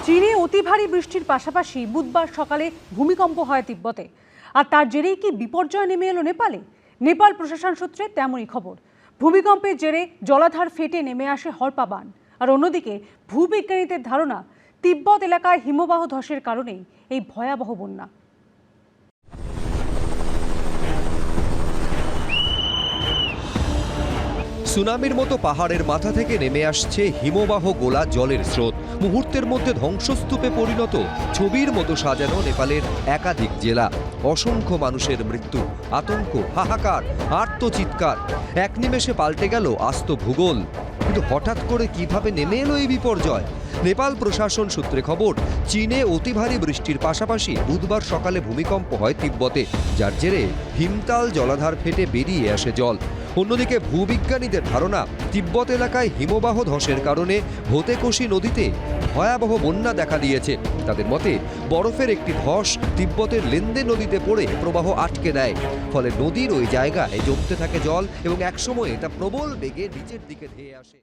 চীনে অতি ভারী বৃষ্টির পাশাপাশি বুধবার সকালে ভূমিকম্প হয় তিব্বতে। আর তার জেরেই কি বিপর্যয় নেমে এলো নেপালে? নেপাল প্রশাসন সূত্রে তেমনই খবর। ভূমিকম্পের জেরে জলাধার ফেটে নেমে আসে হরপা বাঁধ। আর অন্যদিকে ভূবিজ্ঞানীদের ধারণা, তিব্বত এলাকায় হিমবাহ ধসের কারণেই এই ভয়াবহ বন্যা। সুনামির মতো পাহাড়ের মাথা থেকে নেমে আসছে হিমবাহ গোলা জলের স্রোত। মুহূর্তের মধ্যে ধ্বংসস্তূপে পরিণত, ছবির মতো সাজানো নেপালের একাধিক জেলা। অসংখ্য মানুষের মৃত্যু, আতঙ্ক, হাহাকার, আর্তচিৎকার। এক নিমেষে পাল্টে গেল আস্ত ভূগোল। কিন্তু হঠাৎ করে কিভাবে নেমে এলো এই বিপর্যয়? নেপাল প্রশাসন সূত্রে খবর, চীনে অতি ভারী বৃষ্টির পাশাপাশি বুধবার সকালে ভূমিকম্প হয় তিব্বতে, যার জেরে হিমতাল জলাধার ফেটে বেরিয়ে আসে জল। অন্যদিকে ভূবিজ্ঞানীদের ধারণা, তিব্বত এলাকায় হিমবাহ ধসের কারণে হোতেকোশি নদীতে ভয়াবহ বন্যা দেখা দিয়েছে। তাদের মতে, বরফের একটি ধস তিব্বতের লেন্দে নদীতে পড়ে প্রবাহ আটকে দেয়। ফলে নদীর ওই জায়গায় জমতে থাকে জল এবং একসময়ে তা প্রবল বেগে নিচের দিকে ধেয়ে আসে।